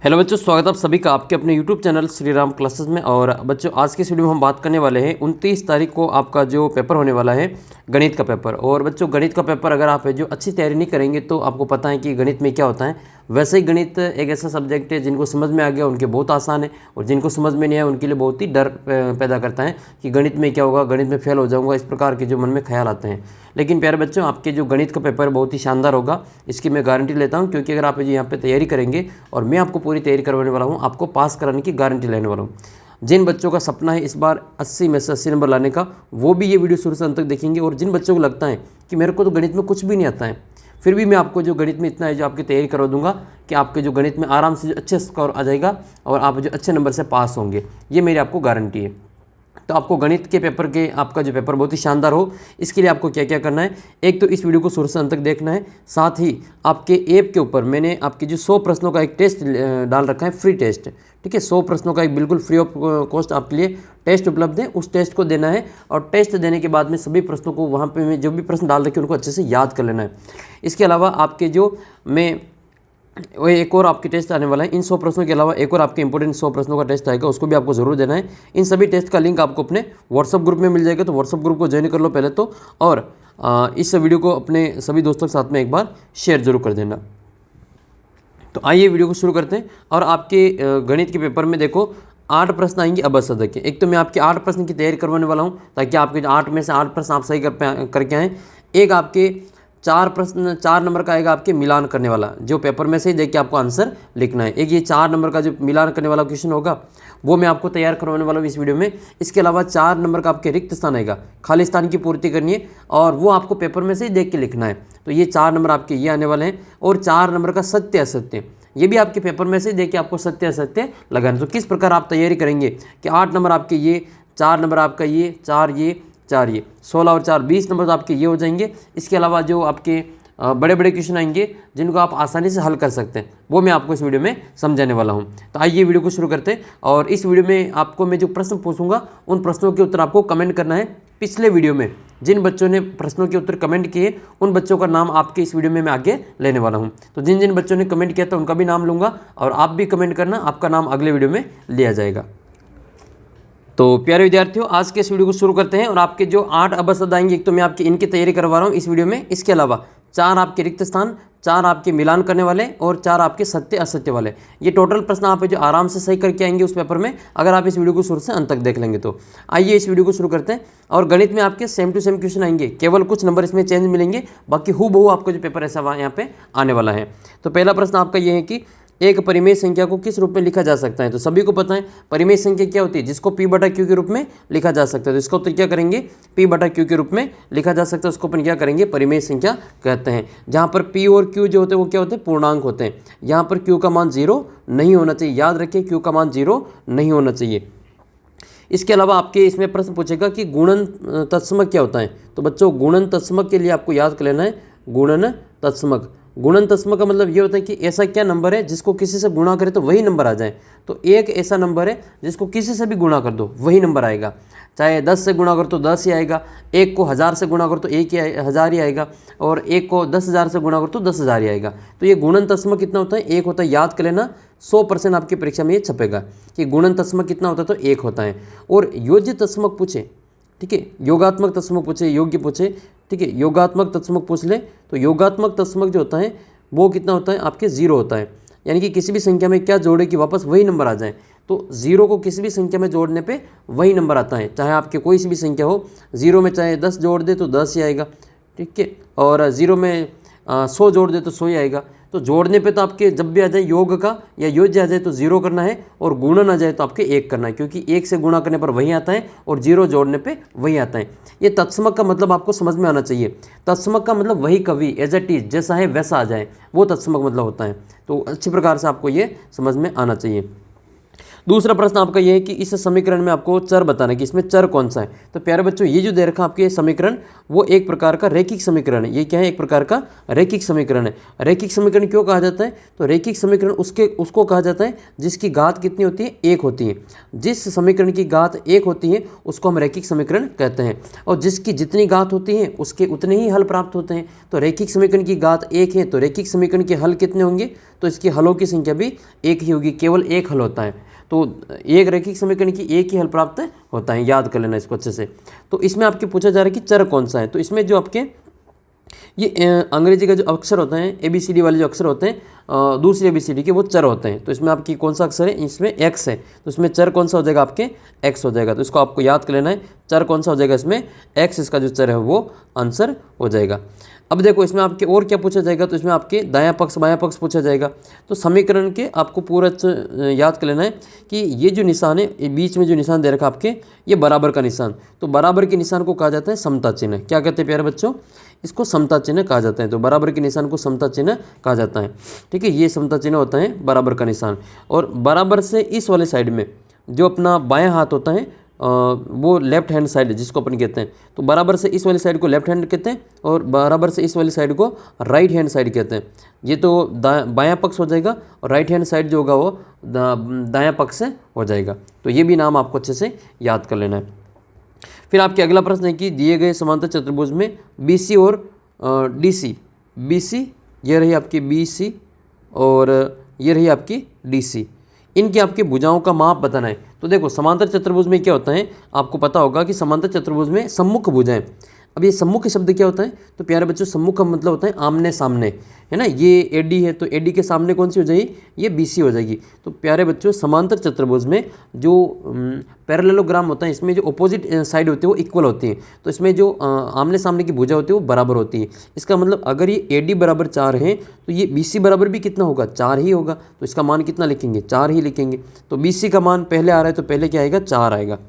Hello बच्चों, स्वागत है आप सभी का आपके अपने YouTube channel Shri Ram classes में। और बच्चों आज के इस वीडियो में हम बात करने वाले हैं 29 तारीख को आपका जो पेपर होने वाला है गणित का पेपर। और बच्चों गणित का पेपर अगर आप जो अच्छी तैयारी नहीं करेंगे तो आपको पता है कि गणित में क्या होता है। वैसे ही गणित एक ऐसा सब्जेक्ट है जिनको समझ में आ गया उनके बहुत आसान है, और जिनको समझ में नहीं आया उनके लिए बहुत ही डर पैदा करता है कि गणित में क्या होगा, गणित में फेल हो जाऊंगा, इस प्रकार के जो मन में ख्याल आते हैं। लेकिन प्यारे बच्चों, आपके जो गणित का पेपर बहुत ही शानदार होगा, इसकी मैं गारंटी लेता हूं, क्योंकि अगर आप यहाँ पे तैयारी करेंगे और मैं आपको पूरी तैयारी करवाने वाला हूँ, आपको पास कराने की गारंटी लेने वाला हूँ। जिन बच्चों का सपना है इस बार 80 में से 80 नंबर लाने का, वो भी ये वीडियो शुरू से अंत तक देखेंगे। और जिन बच्चों को लगता है कि मेरे को तो गणित में कुछ भी नहीं आता है, फिर भी मैं आपको जो गणित में इतना है जो आपकी तैयारी करवा दूंगा कि आपके जो गणित में आराम से जो अच्छे स्कोर आ जाएगा और आप जो अच्छे नंबर से पास होंगे, ये मेरी आपको गारंटी है। तो आपको गणित के पेपर के आपका जो पेपर बहुत ही शानदार हो, इसके लिए आपको क्या क्या करना है। एक तो इस वीडियो को शुरू से अंत तक देखना है, साथ ही आपके ऐप के ऊपर मैंने आपके जो 100 प्रश्नों का एक टेस्ट डाल रखा है, फ्री टेस्ट। ठीक है, 100 प्रश्नों का एक बिल्कुल फ्री ऑफ कॉस्ट आपके लिए टेस्ट उपलब्ध है। उस टेस्ट को देना है और टेस्ट देने के बाद में सभी प्रश्नों को वहाँ पे मैं जो भी प्रश्न डाल रखे उनको अच्छे से याद कर लेना है। इसके अलावा आपके जो मैं वो एक और आपके टेस्ट आने वाला है, इन 100 प्रश्नों के अलावा एक और आपके इंपॉर्टेंट 100 प्रश्नों का टेस्ट आएगा, उसको भी आपको जरूर देना है। इन सभी टेस्ट का लिंक आपको अपने व्हाट्सअप ग्रुप में मिल जाएगा, तो व्हाट्सअप ग्रुप को ज्वाइन कर लो पहले तो, और इस वीडियो को अपने सभी दोस्तों के साथ में एक बार शेयर जरूर कर देना। तो आइए वीडियो को शुरू करते हैं। और आपके गणित के पेपर में देखो 8 प्रश्न आएंगे अबसद के। एक तो मैं आपके 8 प्रश्न की तैयारी करवाने वाला हूँ, ताकि आपके 8 में से 8 प्रश्न आप सही करके आएँ। एक आपके 4 प्रश्न 4 नंबर का आएगा आपके मिलान करने वाला, जो पेपर में से ही देख के आपको आंसर लिखना है। एक ये 4 नंबर का जो मिलान करने वाला क्वेश्चन होगा वो मैं आपको तैयार करवाने वाला हूँ इस वीडियो में। इसके अलावा 4 नंबर का आपके रिक्त स्थान आएगा, खाली स्थान की पूर्ति करनी है, और वो आपको पेपर में से ही देख के लिखना है। तो ये 4 नंबर आपके ये आने वाले हैं। और 4 नंबर का सत्य असत्य, ये भी आपके पेपर में से देख के आपको सत्य असत्य लगाना। तो किस प्रकार आप तैयारी करेंगे कि 8 नंबर आपके ये, 4 नंबर आपका ये, 4 ये, 4 ये, 16 और 4 20 नंबर तो आपके ये हो जाएंगे। इसके अलावा जो आपके बड़े बड़े क्वेश्चन आएंगे जिनको आप आसानी से हल कर सकते हैं, वो मैं आपको इस वीडियो में समझाने वाला हूं। तो आइए वीडियो को शुरू करते हैं। और इस वीडियो में आपको मैं जो प्रश्न पूछूंगा उन प्रश्नों के उत्तर आपको कमेंट करना है। पिछले वीडियो में जिन बच्चों ने प्रश्नों के उत्तर कमेंट किए उन बच्चों का नाम आपके इस वीडियो में मैं आगे लेने वाला हूं। तो जिन जिन बच्चों ने कमेंट किया था उनका भी नाम लूँगा, और आप भी कमेंट करना, आपका नाम अगले वीडियो में लिया जाएगा। तो प्यारे विद्यार्थियों, आज के इस वीडियो को शुरू करते हैं। और आपके जो 8 अबसद आएंगे, एक तो मैं आपकी इनकी तैयारी करवा रहा हूँ इस वीडियो में। इसके अलावा 4 आपके रिक्त स्थान, 4 आपके मिलान करने वाले, और 4 आपके सत्य असत्य वाले। ये टोटल प्रश्न आप जो आराम से सही करके आएंगे उस पेपर में, अगर आप इस वीडियो को शुरू से अंत तक देख लेंगे तो। आइए इस वीडियो को शुरू करते हैं। और गणित में आपके सेम टू सेम क्वेश्चन आएंगे, केवल कुछ नंबर इसमें चेंज मिलेंगे, बाकी हूबहू आपको जो पेपर ऐसा यहाँ पे आने वाला है। तो पहला प्रश्न आपका ये है कि एक परिमेय संख्या को किस रूप में लिखा जा सकता है। तो सभी को पता है परिमेय संख्या क्या होती है, जिसको p बटा क्यू के रूप में लिखा जा सकता है। तो इसको तो क्या करेंगे, p बटा क्यू के रूप में लिखा जा सकता है, उसको अपन क्या करेंगे, परिमेय संख्या कहते हैं। जहाँ पर p और q जो होते हैं वो क्या होते हैं, पूर्णांक होते हैं। यहाँ पर q का मान 0 नहीं होना चाहिए, याद रखिए q का मान 0 नहीं होना चाहिए। इसके अलावा आपके इसमें प्रश्न पूछेगा कि गुणन तत्समक क्या होता है। तो बच्चों गुणन तत्समक के लिए आपको याद कर लेना है गुणन तत्समक। गुणन तत्समक का मतलब ये होता है कि ऐसा क्या नंबर है जिसको किसी से गुणा करे तो वही नंबर आ जाए। तो एक ऐसा नंबर है जिसको किसी से भी गुणा कर दो वही नंबर आएगा। चाहे 10 से गुणा करो तो 10 ही आएगा, 1 को 1000 से गुणा करो तो 1000 ही आएगा, और 1 को 10,000 से गुणा करो तो 10,000 ही आएगा। तो ये गुणन तत्समक कितना होता है, 1 होता है। याद कर लेना, 100% आपकी परीक्षा में ये छपेगा कि गुणन तत्समक कितना होता है, तो 1 होता है। और योज्य तत्समक पूछे, ठीक है, योगात्मक तत्समक पूछे, योग्य पूछे, ठीक है, योगात्मक तत्समक पूछ ले, तो योगात्मक तत्समक जो होता है वो कितना होता है, आपके 0 होता है। यानी कि किसी भी संख्या में क्या जोड़े कि वापस वही नंबर आ जाए। तो 0 को किसी भी संख्या में जोड़ने पे वही नंबर आता है, चाहे आपके कोई सी भी संख्या हो। 0 में चाहे 10 जोड़ दे तो 10 ही आएगा, ठीक है, और 0 में 100 जोड़ दे तो 100 ही आएगा। तो जोड़ने पे तो आपके जब भी आ जाए योग का या योज्य आ जाए तो 0 करना है, और गुणन आ जाए तो आपके 1 करना है, क्योंकि 1 से गुणा करने पर वही आता है और 0 जोड़ने पे वही आता है। ये तत्समक का मतलब आपको समझ में आना चाहिए। तत्समक का मतलब वही कवि एज इट इज, जैसा है वैसा आ जाए, वो तत्समक मतलब होता है। तो अच्छी प्रकार से आपको ये समझ में आना चाहिए। दूसरा प्रश्न आपका यह है कि इस समीकरण में आपको चर बताना है कि इसमें चर कौन सा है। तो प्यारे बच्चों, ये जो दे रखा आपके समीकरण वो एक प्रकार का रैखिक समीकरण है। ये क्या है, एक प्रकार का रैखिक समीकरण है। रैखिक समीकरण क्यों कहा जाता है, तो रैखिक समीकरण उसको कहा जाता है जिसकी घात कितनी होती है, 1 होती है। जिस समीकरण की घात 1 होती है उसको हम रैखिक समीकरण कहते हैं, और जिसकी जितनी घात होती है उसके उतने ही हल प्राप्त होते हैं। तो रैखिक समीकरण की घात 1 है तो रैखिक समीकरण के हल कितने होंगे, तो इसकी हलों की संख्या भी एक ही होगी, केवल एक हल होता है। तो एक रैखिक समीकरण की एक ही हल प्राप्त होता है, याद कर लेना इसको अच्छे से। तो इसमें आपके पूछा जा रहा है कि चर कौन सा है। तो इसमें जो आपके ये अंग्रेजी का जो अक्षर होता है, ABCD वाले जो अक्षर होते हैं दूसरी ABCD के, वो चर होते हैं। तो इसमें आपकी कौन सा अक्षर है, इसमें x है, तो इसमें चर कौन सा हो जाएगा, आपके x हो जाएगा। तो इसको आपको याद कर लेना है, चर कौन सा हो जाएगा, इसमें x इसका जो चर है वो आंसर हो जाएगा। अब देखो इसमें आपके और क्या पूछा जाएगा, तो इसमें आपके दायां पक्ष बायां पक्ष पूछा जाएगा। तो समीकरण के आपको पूरा याद कर लेना है कि ये जो निशान है, ये बीच में जो निशान दे रखा आपके, ये बराबर का निशान। तो बराबर के निशान को कहा जाता है समता चिन्ह। क्या कहते हैं प्यारे बच्चों, इसको समता चिन्ह कहा जाता है। तो बराबर के निशान को समता चिन्ह कहा जाता है। ठीक है, ये समता चिन्ह होता है बराबर का निशान। और बराबर से इस वाले साइड में जो अपना बायां हाथ होता है वो लेफ्ट हैंड साइड है जिसको अपन कहते हैं। तो बराबर से इस वाली साइड को लेफ्ट हैंड कहते हैं और बराबर से इस वाली साइड को राइट हैंड साइड कहते हैं। ये तो बायां पक्ष हो जाएगा और राइट हैंड साइड जो होगा वो दायां पक्ष हो जाएगा। तो ये भी नाम आपको अच्छे से याद कर लेना है। फिर आपके अगला प्रश्न है कि दिए गए समांतर चतुर्भुज में BC और DC, BC ये रही आपकी BC और ये रही आपकी DC, इनकी आपकी भुजाओं का माप बताना है। तो देखो समांतर चतुर्भुज में क्या होता है, आपको पता होगा कि समांतर चतुर्भुज में सम्मुख भुजाएं। अब ये सम्मुख शब्द क्या होता है, तो प्यारे बच्चों सम्मुख का मतलब होता है आमने सामने, है ना। ये AD है तो AD के सामने कौन सी हो जाएगी, ये BC हो जाएगी। तो प्यारे बच्चों समांतर चतुर्भुज में जो पैरेललोग्राम होता है, इसमें जो अपोजिट साइड होती है वो इक्वल होती है। तो इसमें जो आमने सामने की भुजा होती है वो बराबर होती है। इसका मतलब अगर ये AD बराबर 4 है तो ये BC बराबर भी कितना होगा, 4 ही होगा। तो इसका मान कितना लिखेंगे, 4 ही लिखेंगे। तो BC का मान पहले आ रहा है तो पहले क्या आएगा, 4 आएगा।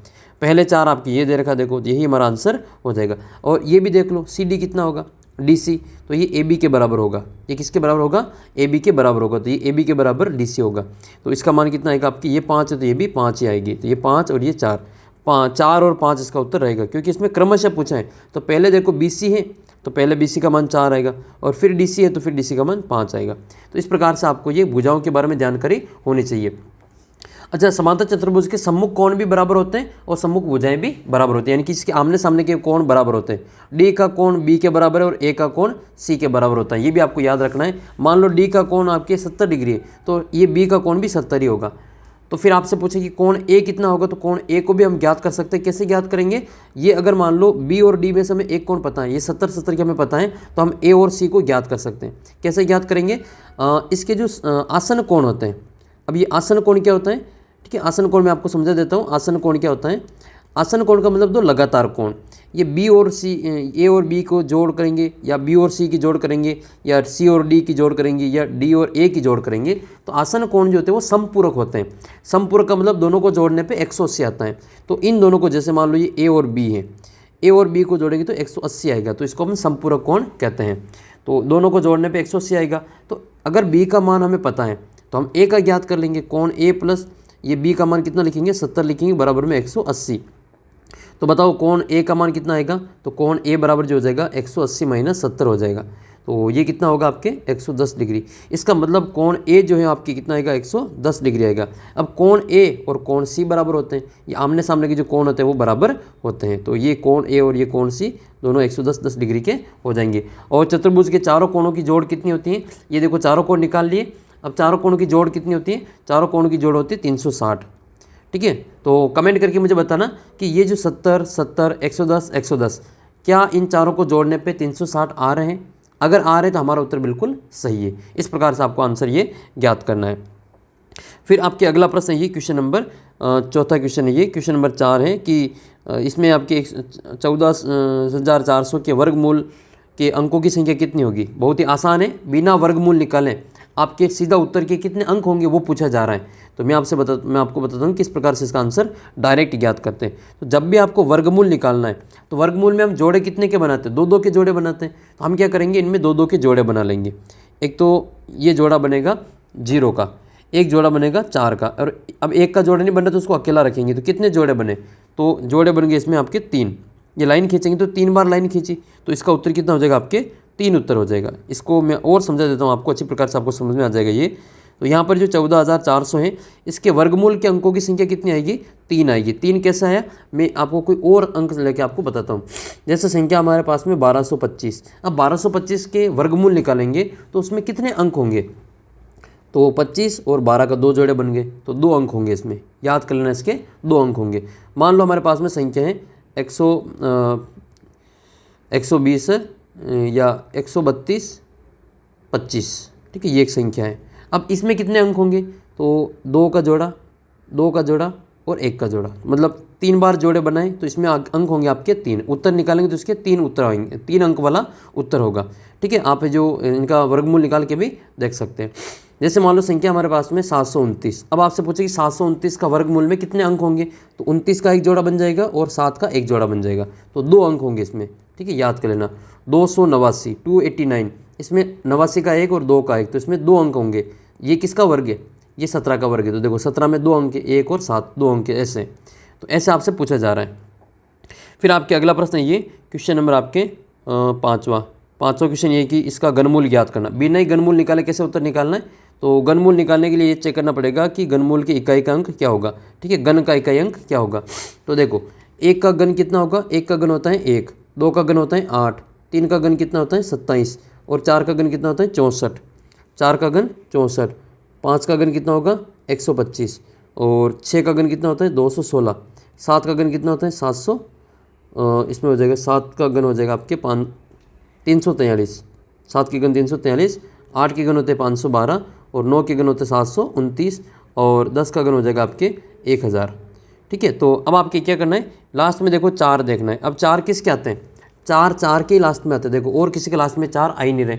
पहले 4 आपकी ये दे रखा, देखो यही हमारा आंसर हो जाएगा। और ये भी देख लो CD कितना होगा, DC, तो ये AB के बराबर होगा। ये किसके बराबर होगा, AB के बराबर होगा। तो ये AB के बराबर DC होगा। तो इसका मान कितना आएगा आपकी, ये 5 है तो ये भी 5 ही आएगी। तो ये 5 और ये 4, 4 और 5 इसका उत्तर रहेगा, क्योंकि इसमें क्रमशः पूछा है। तो पहले देखो BC है तो पहले BC का मान 4 आएगा और फिर DC है तो फिर DC का मान 5 आएगा। तो इस प्रकार से आपको ये भुजाओं के बारे में जानकारी होनी चाहिए। अच्छा, समांतर चतुर्भुज के सम्मुख कोण भी बराबर होते हैं और सम्मुख भुजाएं भी बराबर होती हैं, यानी कि इसके आमने सामने के कोण बराबर होते हैं। D का कोण B के बराबर है और A का कोण C के बराबर होता है। ये भी आपको याद रखना है। मान लो D का कोण आपके 70 डिग्री है तो ये B का कोण भी 70 ही होगा। तो फिर आपसे पूछे कि कोण A कितना होगा, तो कोण A को भी हम ज्ञात कर सकते हैं। कैसे ज्ञात करेंगे, ये अगर मान लो B और D में से हमें एक कोण पता है, ये 70 की हमें पता है, तो हम A और C को ज्ञात कर सकते हैं। कैसे ज्ञात करेंगे, इसके जो आसन कोण होते हैं। अब ये आसन कोण क्या होता है, ठीक है, आसन कोण मैं आपको समझा देता हूँ। आसन कोण क्या होता है, आसन कोण का मतलब दो लगातार कोण। ये B और C, A और B को जोड़ करेंगे या B और C की जोड़ करेंगे या C और D की जोड़ करेंगे या D और A की जोड़ करेंगे, तो आसन कोण जो होते हैं वो समपूरक होते हैं। समपूरक का मतलब दोनों को जोड़ने पे 180 आता है। तो इन दोनों को, जैसे मान लो ये A और B है, A और B को जोड़ेंगे तो 180 आएगा, तो इसको हम समपूरक कोण कहते हैं। तो दोनों को जोड़ने पे 180 आएगा। तो अगर B का मान हमें पता है तो हम A का ज्ञात कर लेंगे, कोण A प्लस ये B का मान कितना लिखेंगे, 70 लिखेंगे, बराबर में 180। तो बताओ कोण A का मान कितना आएगा, तो कोण A बराबर जो हो जाएगा 180 माइनस 70 हो जाएगा। तो ये कितना होगा आपके 110 डिग्री। इसका मतलब कोण A जो है आपकी कितना आएगा, 110 डिग्री आएगा। अब कोण A और कोण C बराबर होते हैं, ये आमने सामने के जो कोण होते हैं वो बराबर होते हैं। तो ये कोण A और ये कोण C दोनों 110 डिग्री के हो जाएंगे। और चतुर्भुज के चारों कोणों की जोड़ कितनी होती है, ये देखो चारों कोण निकाल लिए। अब चारों कोणों की जोड़ कितनी होती है, चारों कोणों की जोड़ होती है 360। ठीक है, तो कमेंट करके मुझे बताना कि ये जो 70, 70, 110, 110, क्या इन चारों को जोड़ने पे 360 आ रहे हैं। अगर आ रहे हैं तो हमारा उत्तर बिल्कुल सही है। इस प्रकार से आपको आंसर ये ज्ञात करना है। फिर आपके अगला प्रश्न है ये क्वेश्चन नंबर चौथा क्वेश्चन है, ये क्वेश्चन नंबर 4 है कि इसमें आपके 14,400 के वर्गमूल के अंकों की संख्या कितनी होगी। बहुत ही आसान है, बिना वर्गमूल निकालें आपके सीधा उत्तर के कितने अंक होंगे वो पूछा जा रहा है। तो मैं आपको बताता हूँ किस प्रकार से इसका आंसर डायरेक्ट ज्ञात करते हैं। तो जब भी आपको वर्गमूल निकालना है तो वर्गमूल में हम जोड़े कितने के बनाते हैं, 2-2 के जोड़े बनाते हैं। तो हम क्या करेंगे, इनमें 2-2 के जोड़े बना लेंगे। एक तो ये जोड़ा बनेगा 0 का, एक जोड़ा बनेगा 4 का, और अब एक का जोड़ा नहीं बन रहा तो उसको अकेला रखेंगे। तो कितने जोड़े बने, तो जोड़े बन गए इसमें आपके 3। ये लाइन खींचेंगे तो 3 बार लाइन खींची, तो इसका उत्तर कितना हो जाएगा, आपके 3 उत्तर हो जाएगा। इसको मैं और समझा देता हूँ आपको, अच्छी प्रकार से आपको समझ में आ जाएगा ये। तो यहाँ पर जो 14,400 है, इसके वर्गमूल के अंकों की संख्या कितनी आएगी, 3 आएगी। 3 कैसा है, मैं आपको कोई और अंक लेके आपको बताता हूँ। जैसे संख्या हमारे पास में 1225, अब 1225 के वर्गमूल निकालेंगे तो उसमें कितने अंक होंगे, तो 25 और 12 का 2 जोड़े बन गए, तो 2 अंक होंगे इसमें, याद कर लेना, इसके 2 अंक होंगे। मान लो हमारे पास में संख्या है 120 या 132 25, ठीक है, ये एक संख्या है। अब इसमें कितने अंक होंगे, तो 2 का जोड़ा, 2 का जोड़ा और 1 का जोड़ा, मतलब 3 बार जोड़े बनाए तो इसमें अंक होंगे आपके 3। उत्तर निकालेंगे तो इसके 3 उत्तर आएंगे, 3 अंक वाला उत्तर होगा, ठीक है। आप जो इनका वर्गमूल निकाल के भी देख सकते हैं। जैसे मान लो संख्या हमारे पास में 729, अब आपसे पूछे कि 729 का वर्गमूल में कितने अंक होंगे, तो 29 का एक जोड़ा बन जाएगा और 7 का एक जोड़ा बन जाएगा, तो 2 अंक होंगे इसमें, ठीक है, याद कर लेना। 289 289, इसमें 89 का एक और 2 का एक, तो इसमें 2 अंक होंगे। ये किसका वर्ग है, ये 17 का वर्ग है, तो देखो 17 में 2 अंक है, 1 और 7 2 अंक है, ऐसे, तो ऐसे आपसे पूछा जा रहा है। फिर आपके अगला प्रश्न ये क्वेश्चन नंबर आपके पाँचवा क्वेश्चन ये कि इसका घनमूल ज्ञात करना। बिना ही घनमूल निकाले कैसे उत्तर निकालना है, तो घनमूल निकालने के लिए ये चेक करना पड़ेगा कि घनमूल की इकाई का अंक क्या होगा, ठीक है, घन का इकाई अंक क्या होगा। तो देखो 1 का घन कितना होगा, 1 का घन होता है 1, 2 का घन होता है 8, 3 का घन कितना होता है 27 और 4 का घन कितना होता है 64, 4 का घन 64, 5 का घन कितना होगा 125 और 6 का घन कितना होता है 216, 7 का घन कितना होता है 700, इसमें हो जाएगा 7 का घन हो जाएगा आपके 343, 7 के घन 343, 8 के घन होते हैं 512 और 9 के घन होते हैं 729 और 10 का घन हो जाएगा आपके 1000, ठीक है। तो अब आपके क्या करना है, लास्ट में देखो 4 देखना है। अब 4 किसके आते हैं, 4 के लास्ट में आते हैं, देखो और किसी के लास्ट में 4 आ ही नहीं रहे,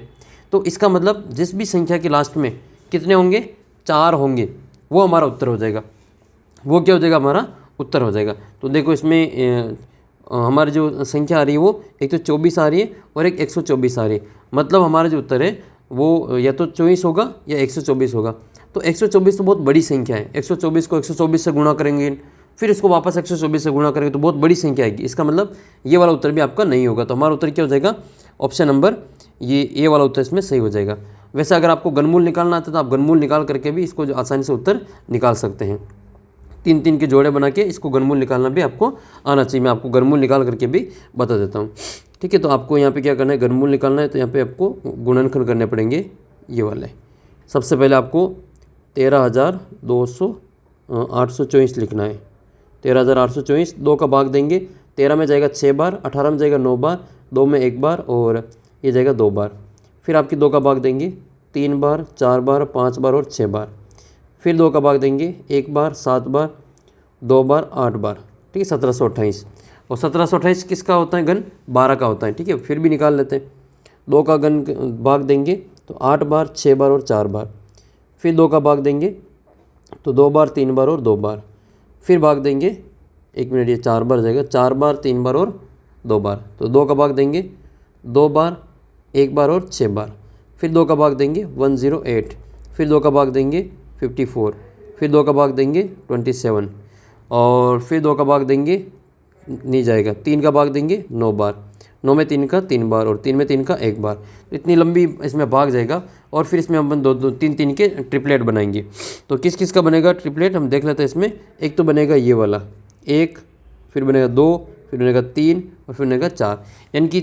तो इसका मतलब जिस भी संख्या के लास्ट में कितने होंगे, 4 होंगे, वो हमारा उत्तर हो जाएगा, वो क्या हो जाएगा, हमारा उत्तर हो जाएगा। तो देखो इसमें हमारी जो संख्या आ रही है वो एक तो 24 आ रही है और एक 124 आ रही है, मतलब हमारा जो उत्तर है वो या तो 24 होगा या 124 होगा। तो 124 तो बहुत बड़ी संख्या है, 124 को 124 से गुणा करेंगे, फिर इसको वापस 124 से गुणा करेंगे तो बहुत बड़ी संख्या आएगी, इसका मतलब ये वाला उत्तर भी आपका नहीं होगा। तो हमारा उत्तर क्या हो जाएगा, ऑप्शन नंबर ये वाला उत्तर इसमें सही हो जाएगा। वैसे अगर आपको घनमूल निकालना आता है तो आप घनमूल निकाल करके भी इसको आसानी से उत्तर निकाल सकते हैं। 3 के जोड़े बना के इसको घनमूल निकालना भी आपको आना चाहिए, मैं आपको घनमूल निकाल करके भी बता देता हूँ, ठीक है। तो आपको यहाँ पे क्या करना है, घनमूल निकालना है तो यहाँ पे आपको गुणनखंड करने पड़ेंगे ये वाले। सबसे पहले आपको 13,824 लिखना है, 13,824, 2 का भाग देंगे, 13 में जाएगा 6 बार, 18 में जाएगा 9 बार, 2 में 1 बार और ये जाएगा 2 बार। फिर आपकी 2 का भाग देंगे 3 बार, 4 बार, 5 बार और 6 बार। फिर 2 का भाग देंगे 1 बार, 7 बार, 2 बार, 8 बार, ठीक है, 1728। और 1728 किसका होता है घन, 12 का होता है, ठीक है। फिर भी निकाल लेते हैं, 2 का घन भाग देंगे तो 8 बार, 6 बार और 4 बार। फिर 2 का भाग देंगे तो 2 बार, 3 बार और 2 बार। फिर भाग देंगे, 1 मिनट, ये 4 बार जाएगा, 4 बार, 3 बार और 2 बार। तो 2 का भाग देंगे 2 बार, 1 बार और 6 बार। फिर 2 का भाग देंगे 108, फिर 2 का भाग देंगे 54, फिर 2 का भाग देंगे 27 और फिर 2 का भाग देंगे नहीं जाएगा, 3 का भाग देंगे 9 बार, 9 में 3 का 3 बार और 3 में 3 का 1 बार। तो इतनी लंबी इसमें भाग जाएगा और फिर इसमें हम 2-3 के ट्रिपलेट बनाएंगे। तो किस किस का बनेगा ट्रिपलेट हम देख लेते हैं। इसमें एक तो बनेगा ये वाला 1, फिर बनेगा 2, फिर बनेगा 3 और फिर बनेगा 4, यानी कि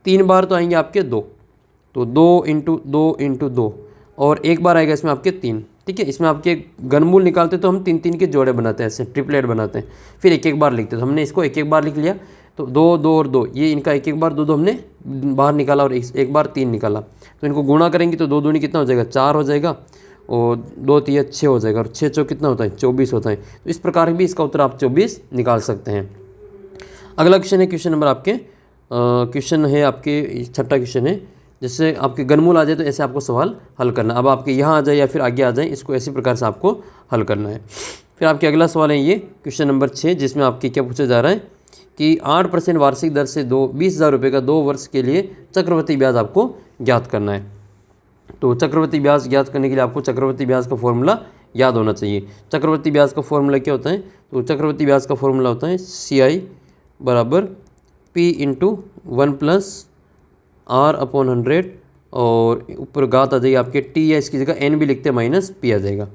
3 बार तो आएंगे आपके 2, तो 2 × 2 × 2 और 1 बार आएगा इसमें आपके 3, ठीक है। इसमें आपके घनमूल निकालते तो हम 3 के जोड़े बनाते हैं, ऐसे ट्रिपलेट बनाते हैं, फिर 1 बार लिखते हैं। तो हमने इसको 1 बार लिख लिया, तो 2 2 और 2, ये इनका 1 बार 2 हमने बाहर निकाला और 1 बार 3 निकाला। तो इनको गुणा करेंगे तो 2 दूनी कितना हो जाएगा 4 हो जाएगा और 2 3 6 हो जाएगा और 6 चौक कितना होता है 24 होता है। तो इस प्रकार भी इसका उत्तर आप 24 निकाल सकते हैं। अगला क्वेश्चन है क्वेश्चन नंबर आपके क्वेश्चन है आपके छठा क्वेश्चन है, जैसे आपके घनमूल आ जाए तो ऐसे आपको सवाल हल करना। अब आपके यहाँ आ जाए या फिर आगे आ जाए, इसको ऐसी प्रकार से आपको हल करना है। फिर आपके अगला सवाल है ये क्वेश्चन नंबर 6, जिसमें आपके क्या पूछा जा रहा है कि 8% वार्षिक दर से 20,000 रुपये का 2 वर्ष के लिए चक्रवृद्धि ब्याज आपको ज्ञात करना है। तो चक्रवृद्धि ब्याज ज्ञात करने के लिए आपको चक्रवृद्धि ब्याज का फॉर्मूला याद होना चाहिए। चक्रवृद्धि ब्याज का फॉर्मूला क्या होता है, तो चक्रवृद्धि ब्याज का फॉर्मूला होता है CI बराबर P × 1 + R/100 और ऊपर घात आ जाएगी आपके T या इसकी जगह N भी लिखते हैं -P आ जाएगा।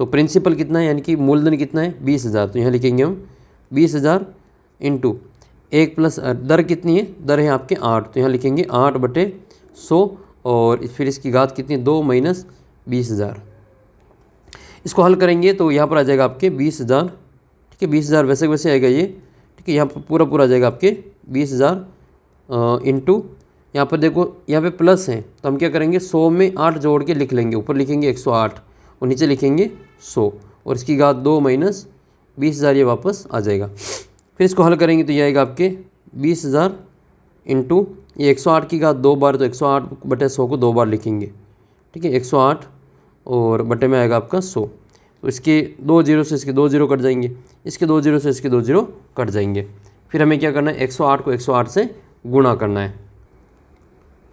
तो प्रिंसिपल कितना है, यानी कि मूलधन कितना है 20,000, तो यहाँ लिखेंगे हम 20,000 × 1 + दर कितनी है, दर है आपके 8, तो यहाँ लिखेंगे 8/100 और फिर इसकी घात कितनी है 2 - 20,000, इसको हल करेंगे तो यहाँ पर आ जाएगा आपके 20,000। ठीक है, 20,000 वैसे वैसे आएगा ये। ठीक है, यहाँ पर पूरा पूरा आ जाएगा आपके 20,000 इंटू, यहाँ पर देखो यहाँ पे प्लस है तो हम क्या करेंगे 100 में 8 जोड़ के लिख लेंगे। ऊपर लिखेंगे 108 और नीचे लिखेंगे 100 और इसकी घात 2 माइनस 20,000 ये वापस आ जाएगा। फिर इसको हल करेंगे तो ये आएगा आपके 20,000 इंटू ये 108 की घात 2 बार, तो 108 बटे 100 को 2 बार लिखेंगे। ठीक है, 108 और बटे में आएगा आपका 100। तो इसके 2 जीरो से इसके 2 जीरो कट जाएंगे, इसके 2 जीरो से इसके 2 जीरो कट जाएंगे। फिर हमें क्या करना है 108 को 108 से गुणा करना है।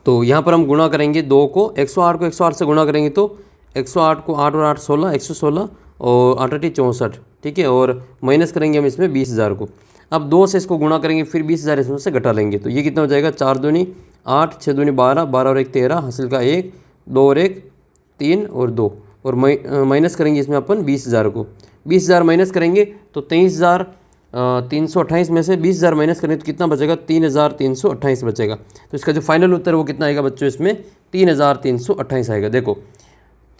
तो यहाँ पर हम गुणा करेंगे 2 को 108 को 108 से गुणा करेंगे तो 108 को 8 और 8 16, 116 और 8 8 64। ठीक है, और माइनस करेंगे हम इसमें 20,000 को। अब 2 से इसको गुणा करेंगे, फिर 20,000 इसमें से घटा लेंगे तो ये कितना हो जाएगा 4 दूनी 8, 6 दूनी 12, 12 और 1 13, हासिल का 1, 2 और 1 3 और 2 और माइनस करेंगे इसमें अपन 20,000 को। 20,000 माइनस करेंगे तो 23,328 में से 20,000 माइनस करें तो कितना बचेगा 3,328 बचेगा। तो इसका जो फाइनल उत्तर वो कितना आएगा बच्चों, इसमें 3,328 आएगा। देखो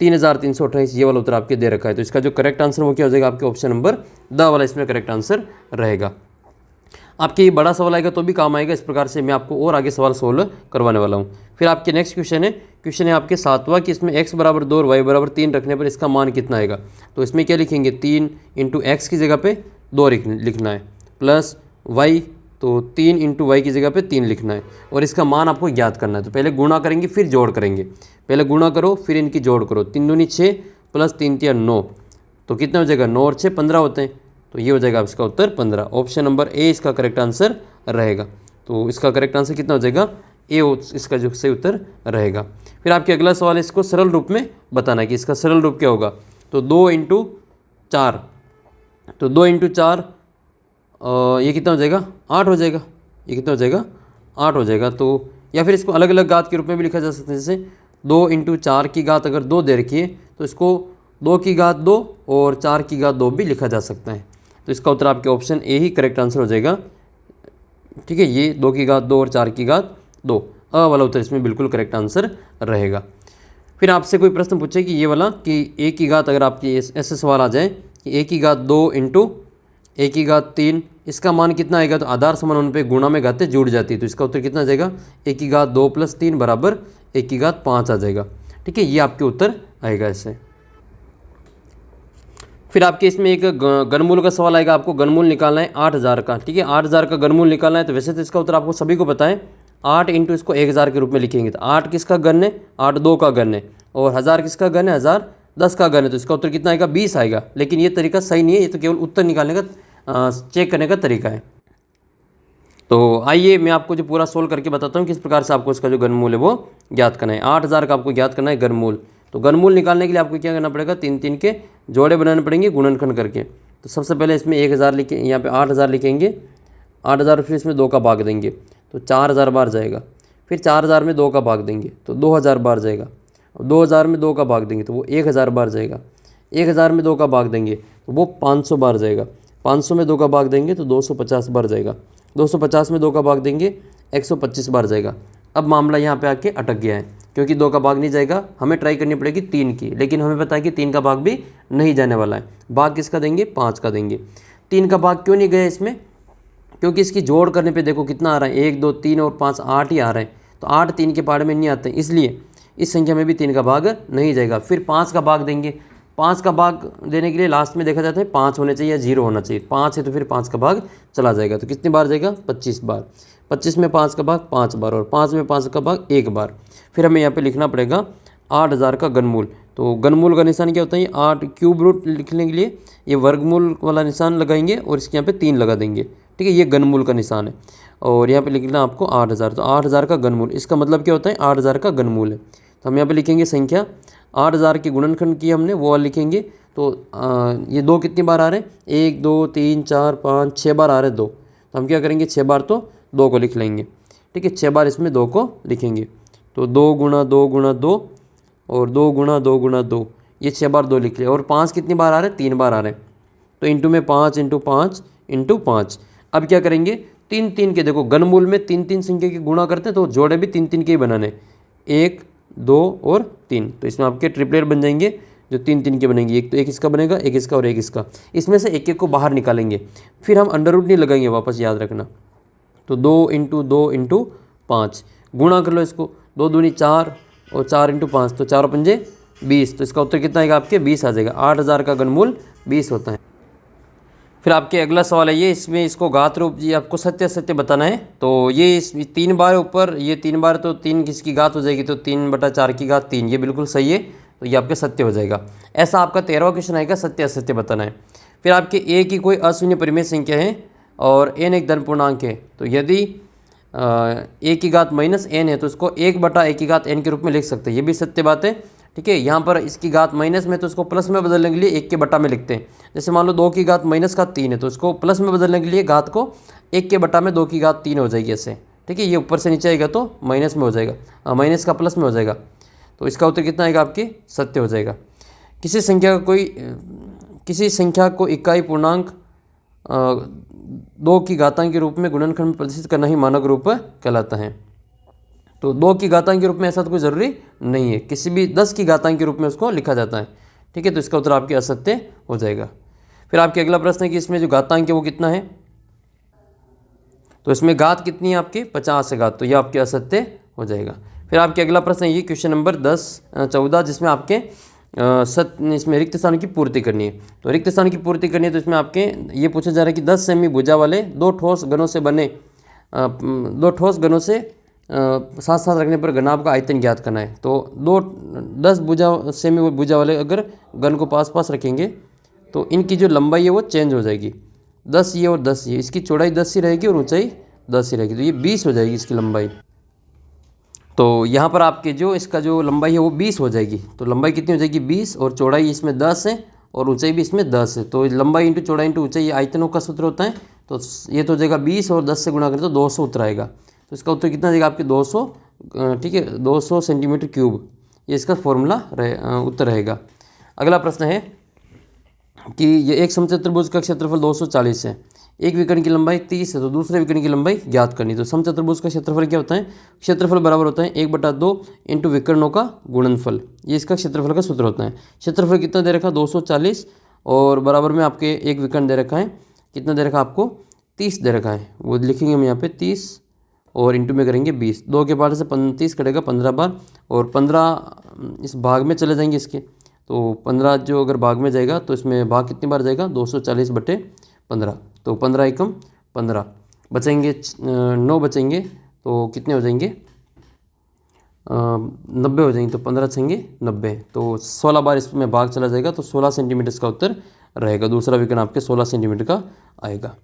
3,328 ये वाला उत्तर आपके दे रखा है। तो इसका जो करेक्ट आंसर वो क्या हो जाएगा आपके ऑप्शन नंबर द वाला इसमें करेक्ट आंसर रहेगा। आपके ये बड़ा सवाल आएगा तो भी काम आएगा। इस प्रकार से मैं आपको और आगे सवाल सोल्व करवाने वाला हूँ। फिर आपके नेक्स्ट क्वेश्चन है आपके 7वां कि इसमें x बराबर 2 और y बराबर 3 रखने पर इसका मान कितना आएगा। तो इसमें क्या लिखेंगे 3 इंटू एक्स की जगह पे 2 लिखना है, प्लस y तो 3 इंटू वाई की जगह पे 3 लिखना है और इसका मान आपको याद करना है। तो पहले गुणा करेंगे फिर जोड़ करेंगे, पहले गुणा करो फिर इनकी जोड़ करो। 3 दूनी 6 प्लस 3 तिया 9, तो कितना हो जाएगा 9 और 6 15 होते हैं। तो ये हो जाएगा इसका उत्तर 15। ऑप्शन नंबर ए इसका करेक्ट आंसर रहेगा। तो इसका करेक्ट आंसर कितना हो जाएगा ए, इसका जो सही उत्तर रहेगा। फिर आपके अगला सवाल है इसको सरल रूप में बताना है कि इसका सरल रूप क्या होगा। तो 2 इंटू 4, तो 2 इंटू 4 ये कितना हो जाएगा 8 हो जाएगा। ये कितना हो जाएगा 8 हो जाएगा। तो या फिर इसको अलग अलग घात के रूप में भी लिखा जा सकता है। जैसे 2 इंटू 4 की घात अगर 2 दे रखी है तो इसको 2 की घात 2 और 4 की घात 2 भी लिखा जा सकता है। तो इसका उत्तर आपके option A he correct answer हो जाएगा। ठीक है, ये 2 की घात 2 और 4 की घात 2 अ वाला उत्तर इसमें बिल्कुल करेक्ट आंसर रहेगा। फिर आपसे कोई प्रश्न पूछे कि ये वाला कि ए की घात, अगर आपकी ऐसे सवाल आ जाए कि ए की घात 2 इंटू ए की घात 3 इसका मान कितना आएगा, तो आधार समान होने पे गुणा में घातें जुड़ जाती है। तो इसका उत्तर कितना आ जाएगा ए की घात 2 प्लस 3 बराबर ए की घात 5 आ जाएगा। ठीक है, ये आपके उत्तर आएगा ऐसे। फिर आपके इसमें एक घनमूल का सवाल आएगा, आपको घनमूल निकालना है 8,000 का। ठीक है, 8,000 का घनमूल निकालना है। तो वैसे तो इसका उत्तर आपको सभी को पता है, 8 इंटू इसको 1,000 के रूप में लिखेंगे। तो 8 किसका घन है, 8 2 का घन है, और 1000 किसका घन है, 1000 10 का घन है। तो इसका उत्तर कितना आएगा 20 आएगा। लेकिन ये तरीका सही नहीं है, ये तो केवल उत्तर निकालने का चेक करने का तरीका है। तो आइए मैं आपको जो पूरा सोल्व करके बताता हूँ किस प्रकार से आपको इसका जो घनमूल है वो ज्ञात करना है। 8,000 का आपको ज्ञात करना है घनमूल। तो घनमूल निकालने के लिए आपको क्या करना पड़ेगा, 3 के जोड़े बनाने पड़ेंगे गुणनखंड करके। तो सबसे पहले इसमें 1,000 लिखे, यहाँ पे 8,000 लिखेंगे, 8,000 फिर इसमें 2 का भाग देंगे तो 4,000 बार जाएगा। फिर 4,000 में 2 का भाग देंगे तो 2,000 बार जाएगा। 2,000 में 2 का भाग देंगे तो वो 1,000 बार जाएगा। 1,000 में 2 का भाग देंगे तो वो 500 बार जाएगा। 500 में 2 का भाग देंगे तो 250 बार जाएगा। 250 में 2 का भाग देंगे 125 बार जाएगा। अब मामला यहाँ पे आके अटक गया है क्योंकि 2 का भाग नहीं जाएगा, हमें ट्राई करनी पड़ेगी 3 की। लेकिन हमें पता है कि 3 का भाग भी नहीं जाने वाला है। भाग किसका देंगे, 5 का देंगे। 3 का भाग क्यों नहीं गया इसमें, क्योंकि इसकी जोड़ करने पे देखो कितना आ रहा है, 1 2 3 और 5 8 ही आ रहा है। तो 8 3 के पहाड़ में नहीं आते, इसलिए इस संख्या में भी 3 का भाग नहीं जाएगा। फिर 5 का भाग देंगे। 5 का भाग देने के लिए लास्ट में देखा जाता है 5 होने चाहिए या 0 होना चाहिए। 5 है तो फिर 5 का भाग चला जाएगा। तो कितनी बार जाएगा, 25 बार। 25 में 5 का भाग 5 बार और 5 में 5 का भाग 1 बार। फिर हमें यहाँ पे लिखना पड़ेगा 8,000 का घनमूल। तो घनमूल का निशान क्या होता है, 8 क्यूब रूट लिखने के लिए ये वर्गमूल वाला निशान लगाएंगे और इसके यहाँ पे 3 लगा देंगे। ठीक है, ये घनमूल का निशान है और यहाँ पे लिखना आपको 8,000। तो 8,000 का घनमूल, इसका मतलब क्या होता है 8,000 का घनमूल है। तो हम यहाँ पे लिखेंगे संख्या 8,000 की गुणनखंड की हमने वो लिखेंगे। तो ये 2 कितनी बार आ रहे हैं, 1 2 3 4 5 6 बार आ रहे हैं 2। तो हम क्या करेंगे 6 बार तो 2 को लिख लेंगे। ठीक है, 6 बार इसमें 2 को लिखेंगे। तो 2 गुणा 2 गुणा 2 और 2 गुणा 2 गुणा 2, ये 6 बार 2 लिख लिया। और 5 कितनी बार आ रहे हैं, 3 बार आ रहे हैं। तो इंटू में 5 इंटू 5 इंटू 5। अब क्या करेंगे 3 के, देखो घनमूल में 3 संख्या की गुणा करते हैं तो जोड़े भी 3 के ही बनाने, 1 2 और 3। तो इसमें आपके ट्रिपलेट बन जाएंगे जो 3 3 के बनेंगी, एक तो एक इसका बनेगा, एक इसका और एक इसका, इसमें से एक एक को बाहर निकालेंगे, फिर हम अंडर रूट नहीं लगाएंगे वापस, याद रखना। तो 2 × 2 × 5 गुणा कर लो इसको, 2 दूनी 4 और 4 × 5 तो 4 पंजे 20, तो इसका उत्तर कितना आएगा आपके 20 आ जाएगा। 8000 का घनमूल 20 होता है। फिर आपके अगला सवाल है ये, इसमें इसको घात रूप जी आपको सत्य असत्य बताना है। तो ये इस 3 बार ऊपर, ये 3 बार तो 3 किसकी घात हो जाएगी, तो 3/4 की घात 3, ये बिल्कुल सही है, तो ये आपके सत्य हो जाएगा। ऐसा आपका 13वां क्वेश्चन आएगा, सत्य असत्य बताना है। फिर आपके ए की कोई अशून्य परिमेय संख्या है और n एक धन पूर्णांक है, तो यदि ए की घात -n है तो उसको 1/a की घात n के रूप में लिख सकते हैं, ये भी सत्य बात है। ठीक है, यहाँ पर इसकी घात माइनस में तो उसको प्लस में बदलने के लिए 1 के बटा में लिखते हैं। जैसे मान लो 2 की घात -3 है तो उसको प्लस में बदलने के लिए घात को 1 के बटा में 2 की घात 3 हो जाएगी ऐसे। ठीक है, ये ऊपर से नीचे आएगा तो माइनस में हो जाएगा, माइनस का प्लस में हो जाएगा, तो इसका उत्तर कितना आएगा आपके सत्य हो जाएगा। किसी संख्या को इकाई पूर्णांक 2 की घातांक के रूप में गुणनखंड में प्रदर्शित करना ही मानक रूप कहलाता है। तो 2 की घातांक के रूप में ऐसा तो कोई ज़रूरी नहीं है, किसी भी 10 की घातांक के रूप में उसको लिखा जाता है। ठीक है, तो इसका उत्तर आपके असत्य हो जाएगा। फिर आपके अगला प्रश्न है कि इसमें जो घातांक है वो कितना है, तो इसमें घात कितनी है आपके 50 है घात, तो ये आपके असत्य हो जाएगा। फिर आपके अगला प्रश्न है ये क्वेश्चन नंबर 14, जिसमें आपके इसमें रिक्त स्थान की पूर्ति करनी है। तो रिक्त स्थान की पूर्ति करनी है तो इसमें आपके ये पूछा जा रहा है कि 10 सेमी भुजा वाले दो ठोस घनों से साथ साथ रखने पर घनाभ का आयतन ज्ञात करना है। तो 10 सेमी भुजा वाले अगर घन को पास पास रखेंगे तो इनकी जो लंबाई है वो चेंज हो जाएगी, 10 ये और 10 ये, इसकी चौड़ाई 10 ही रहेगी और ऊंचाई 10 ही रहेगी, तो ये 20 हो जाएगी इसकी लंबाई। तो यहाँ पर आपके जो इसका जो लंबाई है वो 20 हो जाएगी, तो लंबाई कितनी हो जाएगी 20 और चौड़ाई इसमें 10 है और ऊंचाई भी इसमें 10 है, तो लंबाई इंटू चौड़ाई इंटू ऊंचाई, ये आयतनों का सूत्र होता है। तो ये तो हो जाएगा 20 और 10 से गुणा करें तो 200 उत्तर आएगा, तो इसका उत्तर कितना जाएगा आपके 200। ठीक है, 200 सेंटीमीटर क्यूब, ये इसका फॉर्मूला उत्तर रहेगा। अगला प्रश्न है कि ये एक समचतुर्भुज का क्षेत्रफल 240 है, एक विकर्ण की लंबाई 30 है, तो दूसरे विकर्ण की लंबाई ज्ञात करनी। तो समचतुर्भुज का क्षेत्रफल क्या होता है, क्षेत्रफल बराबर होता है 1/2 इंटू विकर्णों का गुणनफल, ये इसका क्षेत्रफल का सूत्र होता है। क्षेत्रफल कितना दे रखा 240 और बराबर में आपके एक विकर्ण दे रखा है, कितना दे रखा आपको 30 दे रखा है, वो लिखेंगे हम यहाँ पे 30 और इंटू में करेंगे 20, 2 के बाद से 30 कटेगा 15 बार और 15 इस भाग में चले जाएंगे इसके, तो 15 जो अगर भाग में जाएगा तो इसमें भाग कितनी बार जाएगा 240/15, तो 15 एकम 15 बचेंगे 9 बचेंगे, तो कितने हो जाएंगे 90 हो जाएंगे, तो 15 छेंगे 90, तो 16 बार इसमें भाग चला जाएगा, तो 16 सेंटीमीटर इसका उत्तर रहेगा। दूसरा विकर्ण आपके 16 सेंटीमीटर का आएगा।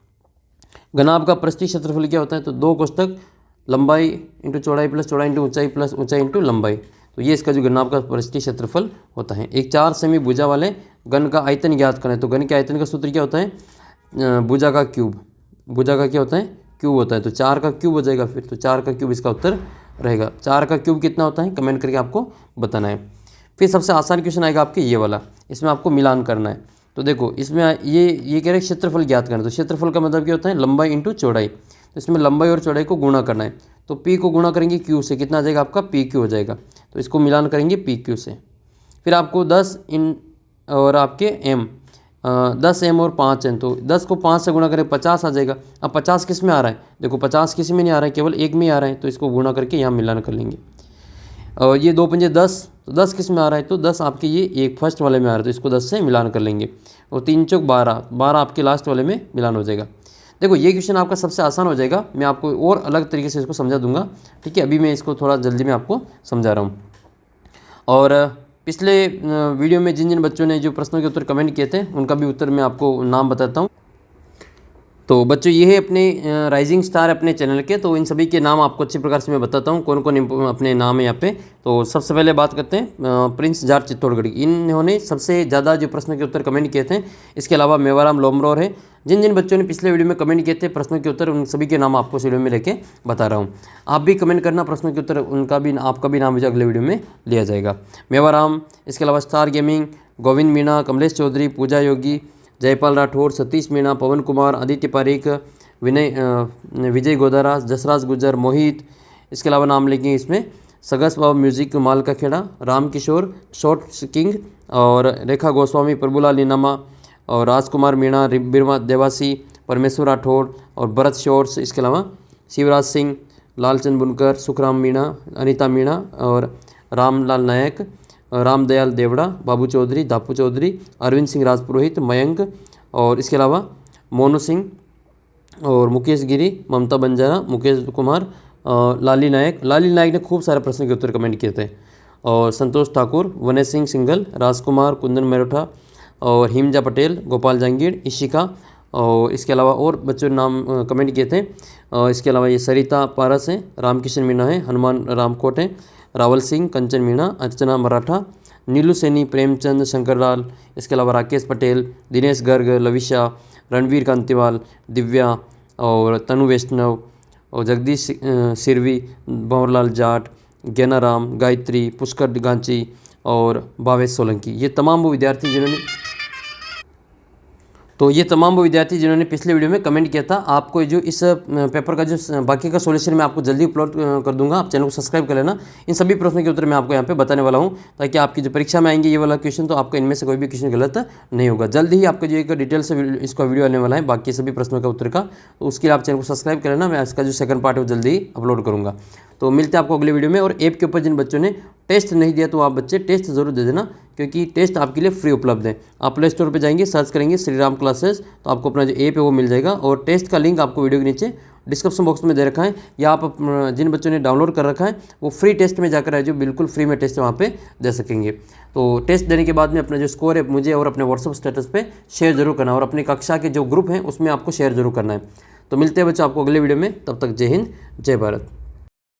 घनाभ का पृष्ठीय क्षेत्रफल क्या होता है, तो 2 कोष्ठक लंबाई इंटू चौड़ाई प्लस चौड़ाई इंटू ऊंचाई प्लस ऊंचाई इंटू लंबाई, तो ये इसका जो घनाभ का पृष्ठीय क्षेत्रफल होता है। एक 4 सेमी भुजा वाले घन का आयतन ज्ञात करें, तो घन के आयतन का सूत्र क्या होता है भुजा का क्यूब, भुजा का क्या होता है क्यूब होता है, तो 4 का क्यूब हो जाएगा फिर, तो 4 का क्यूब इसका उत्तर रहेगा। 4 का क्यूब कितना होता है कमेंट करके आपको बताना है। फिर सबसे आसान क्वेश्चन आएगा आपके ये वाला, इसमें आपको मिलान करना है। तो देखो इसमें ये कह रहे क्षेत्रफल ज्ञात करना, तो क्षेत्रफल का मतलब क्या होता है लंबाई इंटू चौड़ाई, तो इसमें लंबाई और चौड़ाई को गुणा करना है, तो पी को गुणा करेंगे क्यू से, कितना आ जाएगा आपका पी क्यू हो जाएगा, तो इसको मिलान करेंगे पी क्यू से। फिर आपको 10 इन और आपके एम 10 एम और 5 एन, तो 10 को 5 से गुणा करें 50 आ जाएगा। अब 50 किस में आ रहा है, देखो 50 किसी में नहीं आ रहा है, केवल एक में आ रहा है, तो इसको गुणा करके यहाँ मिलान कर लेंगे। और ये 2 पंजे 10, तो 10 किस में आ रहा है, तो 10 आपके ये एक फर्स्ट वाले में आ रहा है, तो इसको 10 से मिलान कर लेंगे। और 3 चौक 12, 12 आपके लास्ट वाले में मिलान हो जाएगा। देखो ये क्वेश्चन आपका सबसे आसान हो जाएगा, मैं आपको और अलग तरीके से इसको समझा दूंगा। ठीक है, अभी मैं इसको थोड़ा जल्दी में आपको समझा रहा हूँ। और पिछले वीडियो में जिन जिन बच्चों ने जो प्रश्नों के उत्तर कमेंट किए थे उनका भी उत्तर मैं आपको नाम बताता हूँ। तो बच्चों ये है अपने राइजिंग स्टार अपने चैनल के, तो इन सभी के नाम आपको अच्छी प्रकार से मैं बताता हूँ कौन कौन अपने नाम है यहाँ पे। तो सबसे पहले बात करते हैं प्रिंस जाट चित्तौड़गढ़ की, इन्होंने सबसे ज़्यादा जो प्रश्नों के उत्तर कमेंट किए थे। इसके अलावा मेवाराम लोमरोर है। जिन जिन बच्चों ने पिछले वीडियो में कमेंट किए थे प्रश्नों के उत्तर, उन सभी के नाम आपको इस वीडियो में लेके बता रहा हूँ। आप भी कमेंट करना प्रश्नों के उत्तर, उनका भी आपका भी नाम अगले वीडियो में लिया जाएगा। मेवाराम, इसके अलावा स्टार गेमिंग, गोविंद मीणा, कमलेश चौधरी, पूजा योगी, जयपाल राठौर, सतीश मीणा, पवन कुमार, आदित्य पारीक, विजय गोदारा, जसराज गुज्जर, मोहित, इसके अलावा नाम लेंगे इसमें सगस बाबा म्यूजिक माल का खेड़ा, राम किशोर, शॉर्ट किंग और रेखा गोस्वामी, प्रभुलाल नीनामा और राजकुमार मीणा, बिरमा देवासी, परमेश्वर राठौड़ और भरत शोर्स, इसके अलावा शिवराज सिंह, लालचंद बुनकर, सुखराम मीणा, अनीता मीणा और रामलाल नायक, रामदयाल देवड़ा, बाबू चौधरी, दापू चौधरी, अरविंद सिंह राजपुरोहित, मयंक और इसके अलावा मोनू सिंह और मुकेश गिरी, ममता बंजारा, मुकेश कुमार, लाली नायक ने खूब सारे प्रश्न के उत्तर कमेंट किए थे, और संतोष ठाकुर, वनय सिंह सिंगल, राजकुमार, कुंदन मेरोठा और हिमजा पटेल, गोपाल जहांगीर, इशिका और इसके अलावा और बच्चों ने नाम कमेंट किए थे। इसके अलावा ये सरिता पारस हैं, रामकिशन मीणा है, हनुमान रामकोट हैं, रावल सिंह, कंचन मीणा, अर्चना मराठा, नीलू सैनी, प्रेमचंद शंकरलाल, इसके अलावा राकेश पटेल, दिनेश गर्ग, लविशा, रणवीर कांतिवाल, दिव्या और तनु वैष्णव और जगदीश सिरवी, भंवरलाल जाट, ज्ञानाराम, गायत्री, पुष्कर गांची और भावेश सोलंकी, ये तमाम वो विद्यार्थी जिन्होंने पिछले वीडियो में कमेंट किया था। आपको जो इस पेपर का जो बाकी का सॉल्यूशन मैं आपको जल्दी अपलोड कर दूंगा, आप चैनल को सब्सक्राइब कर लेना। इन सभी प्रश्नों के उत्तर मैं आपको यहाँ पे बताने वाला हूँ, ताकि आपकी जो परीक्षा में आएंगे ये वाला क्वेश्चन, तो आपका इनमें से कोई भी क्वेश्चन गलत नहीं होगा। जल्द ही आपको जो एक डिटेल से इसका वीडियो आने वाला है बाकी सभी प्रश्नों का उत्तर का, तो उसके लिए आप चैनल को सब्सक्राइब कर लेना। मैं इसका जो सेकंड पार्ट है वो जल्दी ही अपलोड करूँगा। तो मिलते हैं आपको अगले वीडियो में। और ऐप के ऊपर जिन बच्चों ने टेस्ट नहीं दिया, तो आप बच्चे टेस्ट जरूर दे देना, क्योंकि टेस्ट आपके लिए फ्री उपलब्ध है। आप प्ले स्टोर पे जाएंगे, सर्च करेंगे श्री राम क्लासेस, तो आपको अपना जो ऐप है वो मिल जाएगा। और टेस्ट का लिंक आपको वीडियो के नीचे डिस्क्रिप्शन बॉक्स में दे रखा है, या आप जिन बच्चों ने डाउनलोड कर रखा है वो फ्री टेस्ट में जाकर जो बिल्कुल फ्री में टेस्ट वहाँ पे दे सकेंगे। तो टेस्ट देने के बाद में अपना जो स्कोर है मुझे और अपने व्हाट्सअप स्टेटस पे शेयर जरूर करना, और अपनी कक्षा के जो ग्रुप हैं उसमें आपको शेयर जरूर करना है। तो मिलते हैं बच्चों आपको अगले वीडियो में, तब तक जय हिंद, जय भारत।